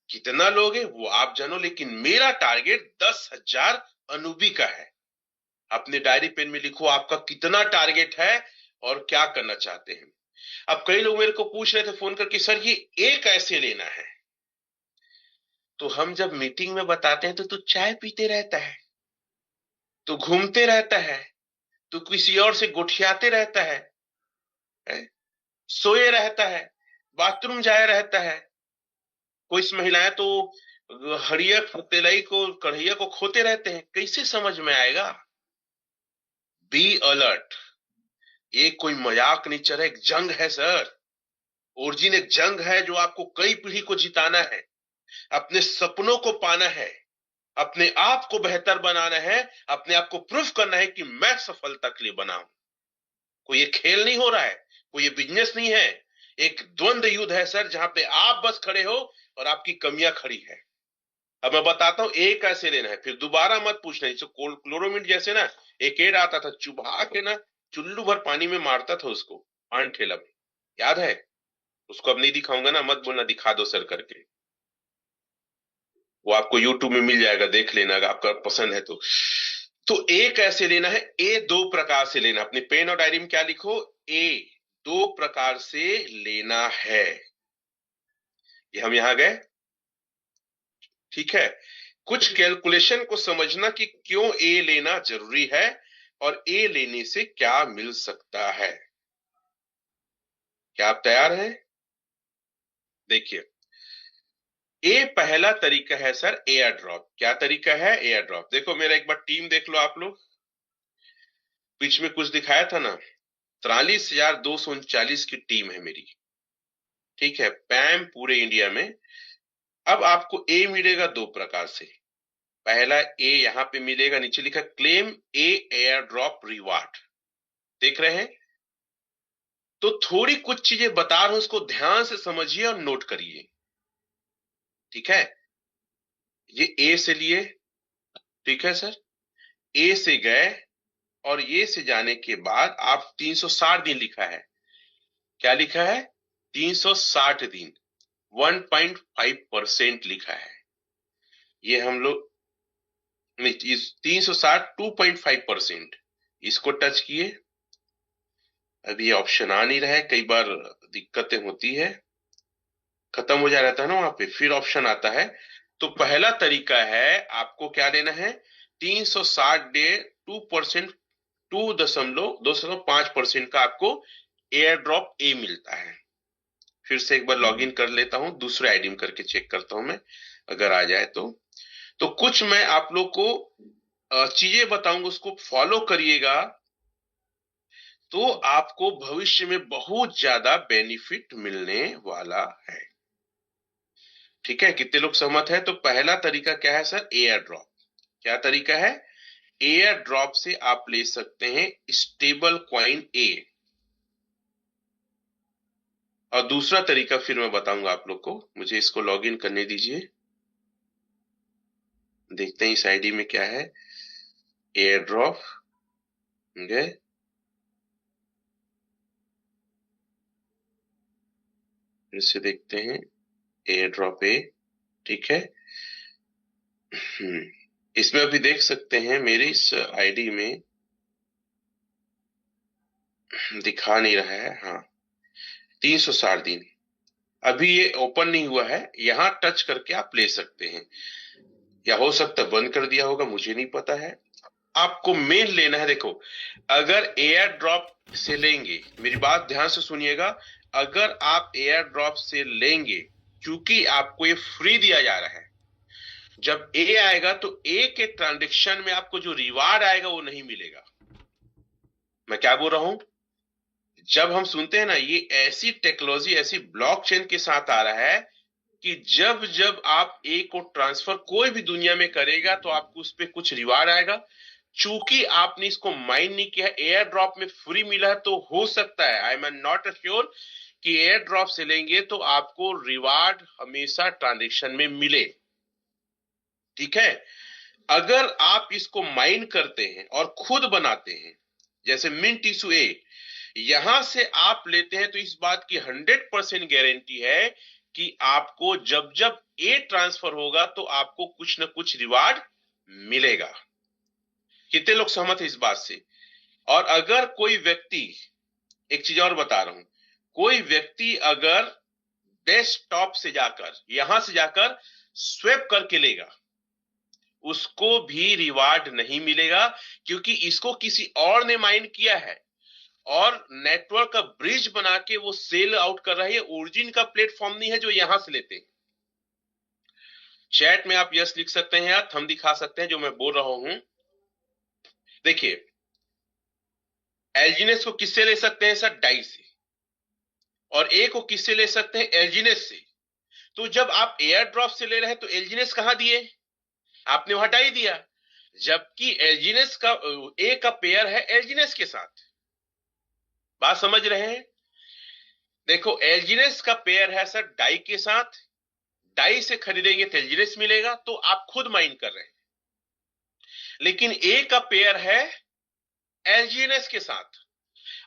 कितना लोगे वो आप जानो, लेकिन मेरा टारगेट 10,000 अनुभवी का है। अपने डायरी पेन में लिखो आपका कितना टारगेट है और क्या करना चाहते हैं। अब कई लोग मेरे को पूछ रहे थे फोन करके, सर ये ए कैसे लेना है? तो हम जब मीटिंग में बताते हैं तो तू चाय पीते रहता है, तू घूमते रहता है, तू किसी और से गुठियाते रहता है? सोए रहता है, बाथरूम जाए रहता है। कुछ महिलाएं तो हड़िया तेलई को, कढ़ैया को खोते रहते हैं। कैसे समझ में आएगा? Be alert. ये कोई मजाक नहीं चल रहा, एक जंग है सर। ओरिजिन एक जंग है जो आपको कई पीढ़ी को जिताना है, अपने सपनों को पाना है, अपने आप को बेहतर बनाना है, अपने आप को प्रूफ करना है कि मैं सफलता के लिए बना हूं। कोई ये खेल नहीं हो रहा है, कोई ये बिजनेस नहीं है। एक द्वंद्व युद्ध है सर, जहां पे आप बस खड़े हो और आपकी कमियां खड़ी है। अब मैं बताता हूं ए कैसे लेना है, फिर दोबारा मत पूछना। जैसे क्लोरोमिट जैसे ना, एक एड आता था, चुभा के ना चुल्लू भर पानी में मारता था उसको पान ठेला में, याद है? उसको अब नहीं दिखाऊंगा ना, मत बोलना दिखा दो सर करके। वो आपको यूट्यूब में मिल जाएगा, देख लेना अगर आपका पसंद है तो। तो ए कैसे लेना है? ए दो प्रकार से लेना। अपनी पेन और डायरी में क्या लिखो? ए दो प्रकार से लेना है। ये हम यहां गए, ठीक है। कुछ कैलकुलेशन को समझना कि क्यों ए लेना जरूरी है और ए लेने से क्या मिल सकता है। क्या आप तैयार हैं? देखिए, ए पहला तरीका है सर एयर ड्रॉप। क्या तरीका है? Air drop. देखो मेरा एक बार टीम देख लो आप लोग, बीच में कुछ दिखाया था ना, 43,239 की टीम है मेरी, ठीक है, पैम पूरे इंडिया में। अब आपको ए मिलेगा दो प्रकार से। पहला ए यहां पे मिलेगा, नीचे लिखा क्लेम ए एयर ड्रॉप रिवार्ड, देख रहे हैं? तो थोड़ी कुछ चीजें बता रहा हूं, उसको ध्यान से समझिए और नोट करिए, ठीक है। ये ए से लिए, ठीक है सर। ए से गए और ये से जाने के बाद आप 360 दिन लिखा है। क्या लिखा है? 360 दिन, 1.5% लिखा है। ये हम लोग इस 360 2.5%, इसको टच किए। अभी ऑप्शन आ नहीं रहा है, कई बार दिक्कतें होती है, खत्म हो जा रहता है ना वहां पे, फिर ऑप्शन आता है। तो पहला तरीका है, आपको क्या लेना है, 360 डे 2%, 2.5% का आपको एयर ड्रॉप ए मिलता है। फिर से एक बार लॉगिन कर लेता हूं, दूसरे आईडी में करके चेक करता हूं मैं, अगर आ जाए तो कुछ मैं आप लोग को चीजें बताऊंगा, उसको फॉलो करिएगा तो आपको भविष्य में बहुत ज्यादा बेनिफिट मिलने वाला है। ठीक है, कितने लोग सहमत है? तो पहला तरीका क्या है सर? Air drop. क्या तरीका है? एयर ड्रॉप से आप ले सकते हैं स्टेबल कॉइन ए। और दूसरा तरीका फिर मैं बताऊंगा आप लोग को, मुझे इसको लॉगिन करने दीजिए, देखते हैं इस आईडी में क्या है। एयर ड्रॉप गए, फिर से देखते हैं एयर ड्रॉप ए। ठीक है, इसमें अभी देख सकते हैं मेरी इस आईडी में दिखा नहीं रहा है। हाँ, 360 दिन अभी ये ओपन नहीं हुआ है, यहां टच करके आप ले सकते हैं, या हो सकता है बंद कर दिया होगा, मुझे नहीं पता है। आपको मेन लेना है, देखो, अगर एयर ड्रॉप से लेंगे, मेरी बात ध्यान से सुनिएगा, अगर आप एयर ड्रॉप से लेंगे, क्योंकि आपको ये फ्री दिया जा रहा है, जब ए आएगा तो ए के ट्रांजेक्शन में आपको जो रिवार्ड आएगा वो नहीं मिलेगा। मैं क्या बोल रहा हूं? जब हम सुनते हैं ना, ये ऐसी टेक्नोलॉजी, ऐसी ब्लॉकचेन के साथ आ रहा है कि जब जब आप ए को ट्रांसफर कोई भी दुनिया में करेगा तो आपको उस पर कुछ रिवार्ड आएगा। चूंकि आपने इसको माइन नहीं किया, एयर ड्रॉप में फ्री मिला है, तो हो सकता है, आई एम नॉट श्योर, कि एयर ड्रॉप से लेंगे तो आपको रिवार्ड हमेशा ट्रांजेक्शन में मिले। ठीक है, अगर आप इसको माइन करते हैं और खुद बनाते हैं, जैसे मिंट इशू ए, यहां से आप लेते हैं, तो इस बात की 100% गारंटी है कि आपको जब जब ए ट्रांसफर होगा तो आपको कुछ ना कुछ रिवार्ड मिलेगा। कितने लोग सहमत है इस बात से? और अगर कोई व्यक्ति, एक चीज और बता रहा हूं, कोई व्यक्ति अगर डेस्कटॉप से जाकर, यहां से जाकर स्वैप करके लेगा, उसको भी रिवार्ड नहीं मिलेगा, क्योंकि इसको किसी और ने माइन किया है और नेटवर्क का ब्रिज बना के वो सेल आउट कर रहा है। ओरिजिन का प्लेटफॉर्म नहीं है जो यहां से लेते हैं। चैट में आप यस लिख सकते हैं या थंब दिखा सकते हैं जो मैं बोल रहा हूं। देखिए, एलजीनेस को किससे ले सकते हैं सर? डाई से। और ए को किससे ले सकते हैं? एलजीनेस से। तो जब आप एयर ड्रॉप से ले रहे हैं तो एलजीनेस कहां दिए? आपने वहां डाई दिया, जबकि एलजीनेस का ए का पेयर है एलजीनेस के साथ। बात समझ रहे हैं? देखो, एलजीनेस का पेयर है सर डाई के साथ, डाई से खरीदेंगे तो एलजीनेस मिलेगा, तो आप खुद माइन कर रहे हैं। लेकिन ए का पेयर है एलजीनेस के साथ।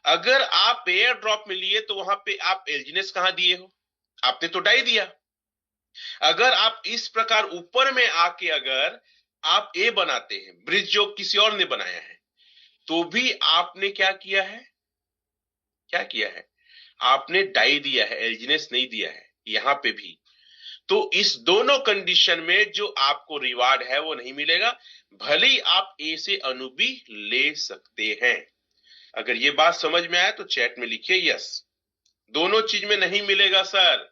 अगर आप एयर ड्रॉप में लिए तो वहां पे आप एलजीनेस कहां दिए हो? आपने तो डाई दिया। अगर आप इस प्रकार ऊपर में आके अगर आप ए बनाते हैं, ब्रिज जो किसी और ने बनाया है, तो भी आपने क्या किया है? क्या किया है? आपने डाई दिया है, एलजीनेस नहीं दिया है यहां पे भी। तो इस दोनों कंडीशन में जो आपको रिवार्ड है वो नहीं मिलेगा, भले ही आप ए से अनुभवी ले सकते हैं। अगर ये बात समझ में आए तो चैट में लिखिए यस। दोनों चीज में नहीं मिलेगा सर,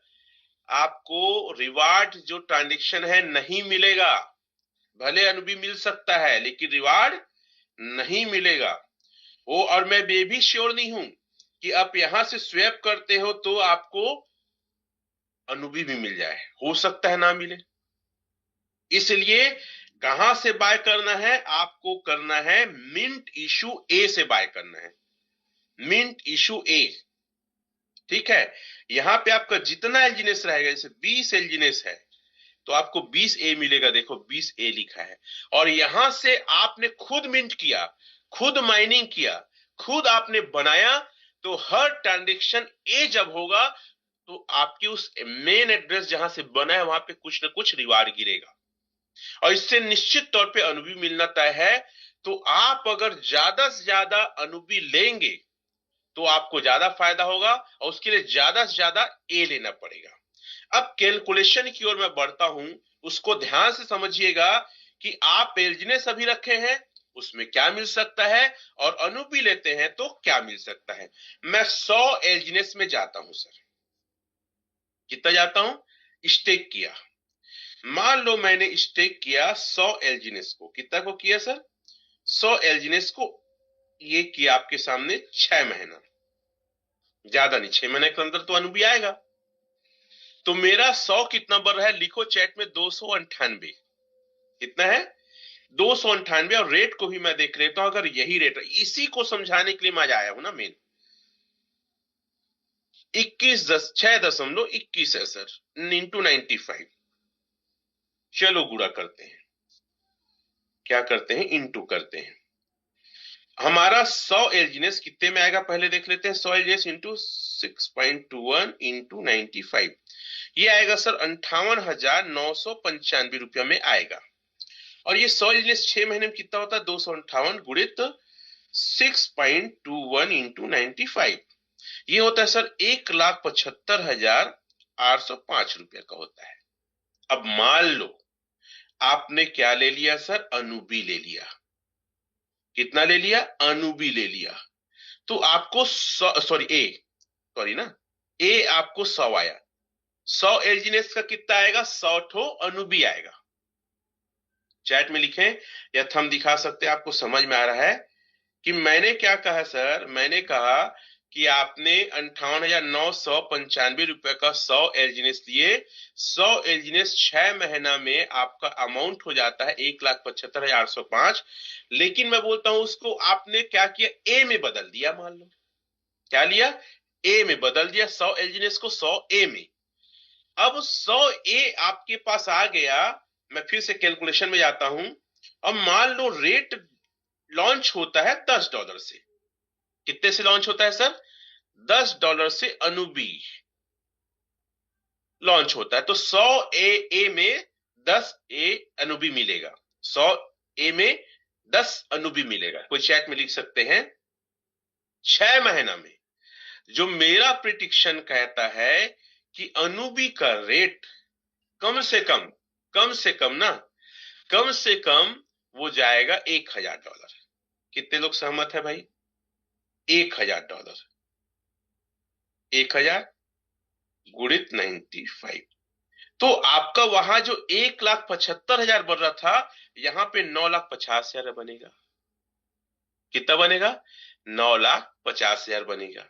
आपको रिवार्ड जो ट्रांजेक्शन है नहीं मिलेगा। भले अनुभवी मिल सकता है लेकिन रिवार्ड नहीं मिलेगा वो। और मैं ये भी श्योर नहीं हूं कि आप यहां से स्वैप करते हो तो आपको अनुभवी भी मिल जाए, हो सकता है ना मिले। इसलिए कहां से बाय करना है? आपको करना है मिंट इशू ए से बाय करना है, मिंट इशू ए। ठीक है, यहां पे आपका जितना एलजीनेस रहेगा, जैसे 20 एलजीनेस है तो आपको 20 ए मिलेगा। देखो 20 ए लिखा है, और यहां से आपने खुद मिंट किया, खुद माइनिंग किया, खुद आपने बनाया, तो हर ट्रांजेक्शन ए जब होगा तो आपकी उस मेन एड्रेस जहां से बना है वहां पे कुछ ना कुछ रिवार्ड गिरेगा, और इससे निश्चित तौर पे अनुभवी मिलना तय है। तो आप अगर ज्यादा से ज्यादा अनुभवी लेंगे तो आपको ज्यादा फायदा होगा, और उसके लिए ज्यादा से ज्यादा ए लेना पड़ेगा। अब कैलकुलेशन की ओर मैं बढ़ता हूं, उसको ध्यान से समझिएगा कि आप एल्जीनेस अभी रखे हैं, उसमें क्या मिल सकता है, और अनुपी लेते हैं तो क्या मिल सकता है। मैं 100 एल्जीनेस में जाता हूं सर। कितना जाता हूं? स्टेक किया, मान लो मैंने स्टेक किया 100 एल्जीनेस को। कितना को किया सर? 100 एल्जीनेस को। ये किया आपके सामने 6 महीना, ज्यादा नहीं, 6 महीने के अंदर तो अनुपी आएगा। तो मेरा 100 कितना बढ़ रहा है? लिखो चैट में 298। कितना है? 298। और रेट को भी मैं देख लेता हूं, अगर यही रेट है, इसी को समझाने के लिए मैं आज आया हूं ना मेन। 6.21 है सर, इंटू 95। चलो गुणा करते हैं, क्या करते हैं? इंटू करते हैं। हमारा 100 एलजीनेस कितने में आएगा पहले देख लेते हैं। 100 एलजीनेस इंटू 6.21 इंटू 95, ये आएगा सर 58,995 रुपया में आएगा। और ये 100 एलजीनेस 6 महीने में कितना होता है? 258 गुणित 6.21 इंटू 95, ये होता है सर 1,75,805 रुपया का होता है। अब मान लो आपने क्या ले लिया सर? अनुबी ले लिया। कितना ले लिया? अनुबी ले लिया। तो आपको ए आपको 100 आया। 100 एलजीनेस का कितना आएगा? 100 ठो अनुबी आएगा। चैट में लिखें या थंब दिखा सकते हैं, आपको समझ में आ रहा है कि मैंने क्या कहा सर? मैंने कहा कि आपने 58,995 रुपए का 100 एलजीनेस लिए। 100 एलजीनेस 6 महीना में आपका अमाउंट हो जाता है 1,75,805। लेकिन मैं बोलता हूं उसको आपने क्या किया? ए में बदल दिया। मान लो क्या लिया? ए में बदल दिया 100 एलजीनेस को 100 ए में। अब 100 ए आपके पास आ गया। मैं फिर से कैलकुलेशन में जाता हूं। अब मान लो रेट लॉन्च होता है $10 से। कितने से लॉन्च होता है सर? $10 से अनुबी लॉन्च होता है। तो 100 ए में 10 ए अनुबी मिलेगा। 100 ए में 10 अनुबी मिलेगा। कोई चैट में लिख सकते हैं 6 महीना में जो मेरा प्रिडिक्शन कहता है कि अनुबी का रेट कम से कम ना, कम से कम वो जाएगा $1,000। कितने लोग सहमत है भाई? $1,000। 1,000 गुणित 95, तो आपका वहां जो 1,75,000 बन रहा था, यहां पे 9,50,000 बनेगा। कितना बनेगा? 9,50,000 बनेगा।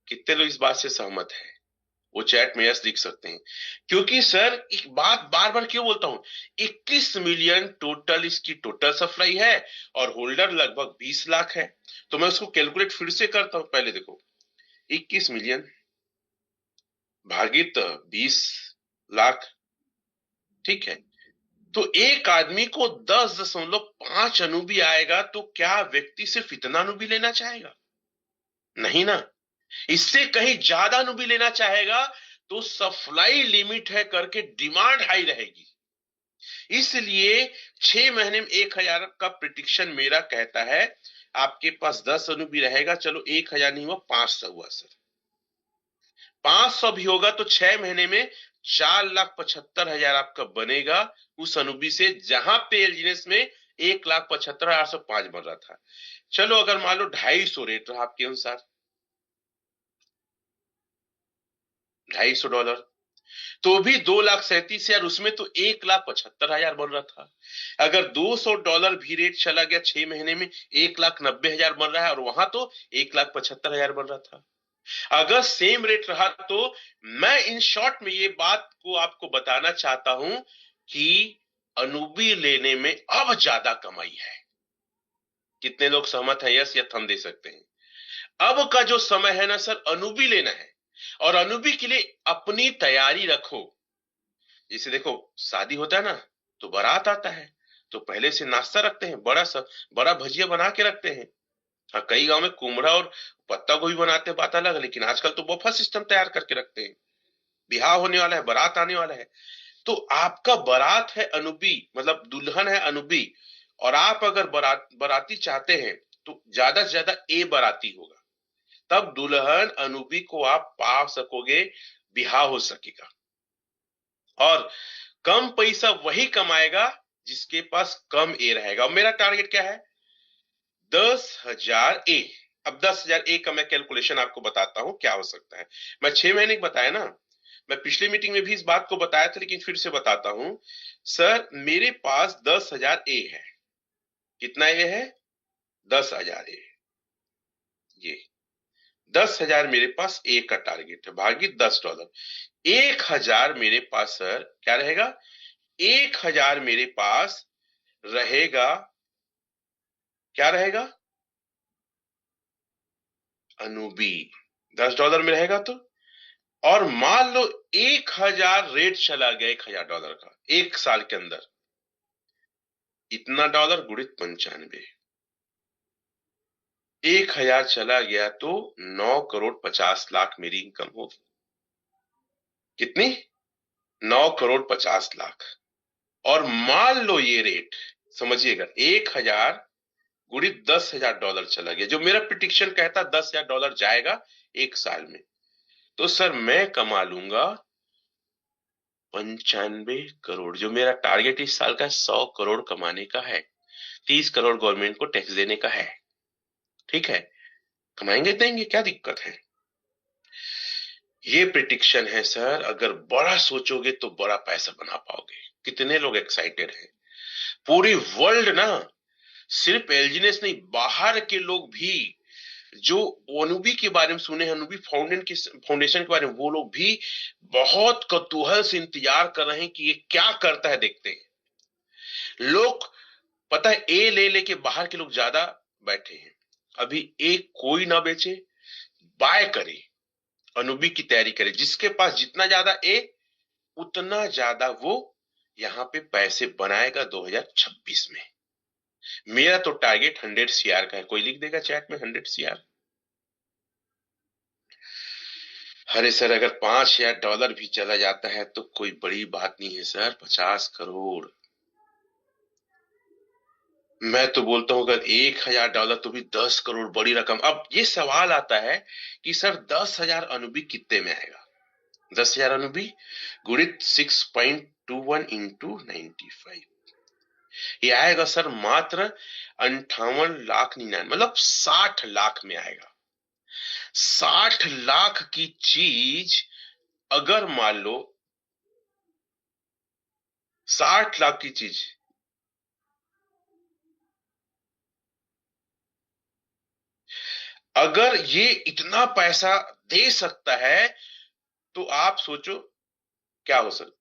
कितने लोग इस बात से सहमत है? वो चैट में यस लिख सकते हैं। क्योंकि सर एक बात बार बार क्यों बोलता हूं, 21 मिलियन टोटल इसकी टोटल सप्लाई है और होल्डर लगभग 20 लाख है। तो मैं उसको कैलकुलेट फिर से करता हूं। पहले देखो 21 मिलियन भागित 20 लाख, ठीक है। तो एक आदमी को 10.5 अनुबी आएगा, तो क्या व्यक्ति सिर्फ इतना अनुबी लेना चाहेगा? नहीं ना, इससे कहीं ज्यादा अनुबी लेना चाहेगा तो सप्लाई लिमिट है करके डिमांड हाई रहेगी। इसलिए 6 महीने में 1,000 का प्रिडिक्शन मेरा कहता है आपके पास 10 अनुबी रहेगा। चलो 1,000 नहीं हुआ, 500 हुआ सर। 500 भी होगा तो 6 महीने में 4,75,000 आपका बनेगा उस अनुबी से, जहां पे एलजीनेस में 1,75,805 बन रहा था। चलो अगर मान लो 250 रेट रहा आपके अनुसार, $250, तो भी 2,37,000, उसमें तो 1,75,000 बन रहा था। अगर $200 भी रेट चला गया 6 महीने में, 1,90,000 बन रहा है, और वहां तो 1,75,000 बन रहा था। अगर सेम रेट रहा तो मैं इन शॉर्ट में ये बात को आपको बताना चाहता हूं कि अनुबी लेने में अब ज्यादा कमाई है। कितने लोग सहमत है? यस या थम दे सकते हैं। अब का जो समय है ना सर, अनुबी लेना है, और अनुबी के लिए अपनी तैयारी रखो। जैसे देखो शादी होता है ना, तो बारात आता है, तो पहले से नाश्ता रखते हैं, बड़ा भजिया बना के रखते हैं। हाँ, कई गांव में कुमड़ा और पत्ता गोभी बनाते हैं, बात अलग है, लेकिन आजकल तो बफर सिस्टम तैयार करके रखते हैं। ब्याह होने वाला है, बारात आने वाला है, तो आपका बारात है अनुबी, मतलब दुल्हन है अनुबी, और आप अगर बाराती चाहते हैं तो ज्यादा से ज्यादा ए बाराती होगा, तब दुल्हन अनुबी को आप पा सकोगे, ब्याह हो सकेगा। और कम पैसा वही कमाएगा जिसके पास कम ए रहेगा। और मेरा टारगेट क्या है? 10,000 ए। अब 10,000 ए का मैं कैलकुलेशन आपको बताता हूं क्या हो सकता है। मैं 6 महीने की बताया ना, मैं पिछली मीटिंग में भी इस बात को बताया था, लेकिन फिर से बताता हूं। सर मेरे पास 10,000 ए है। कितना ए है? 10,000 ए। ये 10,000 मेरे पास ए का टारगेट है, भागी $10। 1,000 मेरे पास सर क्या रहेगा? 1,000 मेरे पास रहेगा, क्या रहेगा? अनुबी। $10 में रहेगा तो। और मान लो 1,000 रेट चला गया $1,000 का एक साल के अंदर, इतना डॉलर गुणित 95, 1,000 चला गया तो 9,50,00,000 मेरी इनकम होगी। कितनी? 9,50,00,000। और मान लो ये रेट, समझिएगा, 1,000 गुणित $10,000 चला गया, जो मेरा प्रिडिक्शन कहता $10,000 जाएगा एक साल में, तो सर मैं कमा लूंगा 95 करोड़। जो मेरा टारगेट इस साल का 100 करोड़ कमाने का है, 30 करोड़ गवर्नमेंट को टैक्स देने का है। ठीक है, कमाएंगे देंगे, क्या दिक्कत है? ये प्रिडिक्शन है सर। अगर बड़ा सोचोगे तो बड़ा पैसा बना पाओगे। कितने लोग एक्साइटेड हैं? पूरी वर्ल्ड ना, सिर्फ एलजीनेस नहीं, बाहर के लोग भी जो अनुबी के बारे में सुने हैं, अनुबी फाउंडेशन के बारे में, वो लोग भी बहुत कौतूहल से इंतजार कर रहे हैं कि ये क्या करता है, देखते हैं। लोग पता है ए ले लेके बाहर के लोग ज्यादा बैठे हैं। अभी ए कोई ना बेचे, बाय करे, अनुबी की तैयारी करे। जिसके पास जितना ज्यादा ए, उतना ज्यादा वो यहां पे पैसे बनाएगा 2026 में। मेरा तो टारगेट 100 सीआर का है। कोई लिख देगा चैट में 100 सीआर। अरे सर अगर $5,000 भी चला जाता है तो कोई बड़ी बात नहीं है सर। 50 करोड़, मैं तो बोलता हूं अगर $1,000 तो भी 10 करोड़ बड़ी रकम। अब ये सवाल आता है कि सर 10,000 अनुबी कितने में आएगा? 10,000 अनुबी गुणित 6.21 इंटू 95, ये आएगा सर मात्र 58,99,000, मतलब 60 लाख में आएगा। 60 लाख की चीज अगर मान लो, 60 लाख की चीज अगर ये इतना पैसा दे सकता है तो आप सोचो क्या हो सकता।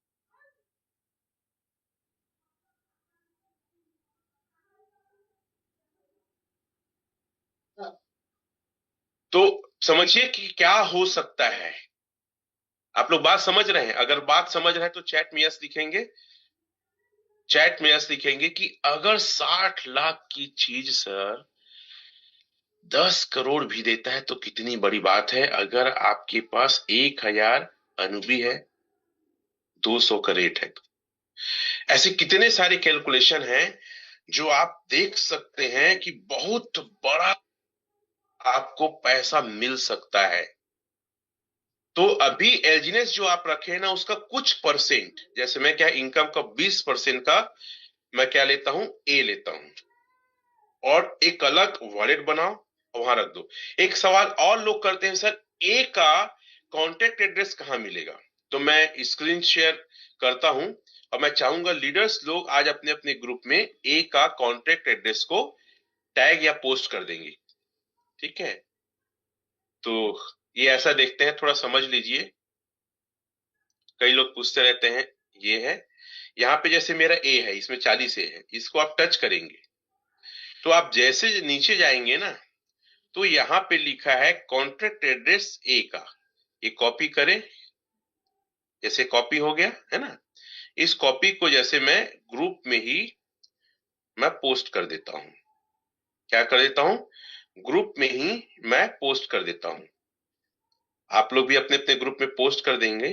तो समझिए कि क्या हो सकता है। आप लोग बात समझ रहे हैं? अगर बात समझ रहे हैं तो चैट में यस लिखेंगे। चैट में यस लिखेंगे कि अगर 60 लाख की चीज सर 10 करोड़ भी देता है तो कितनी बड़ी बात है। अगर आपके पास 1,000 अनुबी है, 200 का रेट है, तो ऐसे कितने सारे कैलकुलेशन हैं जो आप देख सकते हैं कि बहुत बड़ा आपको पैसा मिल सकता है। तो अभी एलजीनेस जो आप रखे हैं ना, उसका कुछ परसेंट, जैसे मैं क्या इनकम का 20% का मैं क्या लेता हूं, ए लेता हूं, और एक अलग वॉलेट बनाओ और वहां रख दो। एक सवाल और लोग करते हैं, सर ए का कॉन्टेक्ट एड्रेस कहां मिलेगा? तो मैं स्क्रीन शेयर करता हूं और मैं चाहूंगा लीडर्स लोग आज अपने अपने ग्रुप में ए का कॉन्टेक्ट एड्रेस को टैग या पोस्ट कर देंगे। ठीक है, तो ये ऐसा देखते हैं, थोड़ा समझ लीजिए। कई लोग पूछते रहते हैं। ये है यहाँ पे, जैसे मेरा ए है, इसमें 40 ए है, इसको आप टच करेंगे तो आप जैसे नीचे जाएंगे ना, तो यहाँ पे लिखा है कॉन्ट्रैक्ट एड्रेस ए का। ये कॉपी करें, जैसे कॉपी हो गया है ना। इस कॉपी को जैसे मैं ग्रुप में ही मैं पोस्ट कर देता हूं। क्या कर देता हूं? ग्रुप में ही मैं पोस्ट कर देता हूं। आप लोग भी अपने अपने ग्रुप में पोस्ट कर देंगे।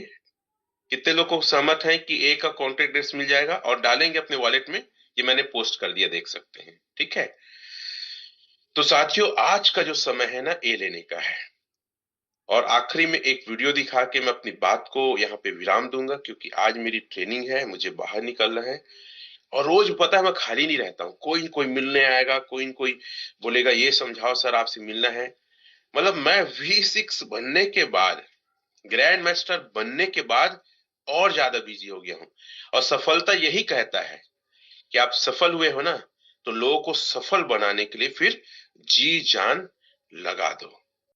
कितने लोग को सहमत है कि ए का कॉन्टेक्ट एड्रेस मिल जाएगा और डालेंगे अपने वॉलेट में? ये मैंने पोस्ट कर दिया, देख सकते हैं। ठीक है, तो साथियों आज का जो समय है ना, ए लेने का है। और आखिरी में एक वीडियो दिखा के मैं अपनी बात को यहाँ पे विराम दूंगा, क्योंकि आज मेरी ट्रेनिंग है, मुझे बाहर निकलना है। और रोज पता है मैं खाली नहीं रहता हूँ, कोई न कोई मिलने आएगा, कोई न कोई बोलेगा ये समझाओ सर आपसे मिलना है। मतलब मैं V6 बनने के बाद, ग्रैंड मास्टर बनने के बाद और ज्यादा बिजी हो गया हूँ। और सफलता यही कहता है कि आप सफल हुए हो ना, तो लोगों को सफल बनाने के लिए फिर जी जान लगा दो।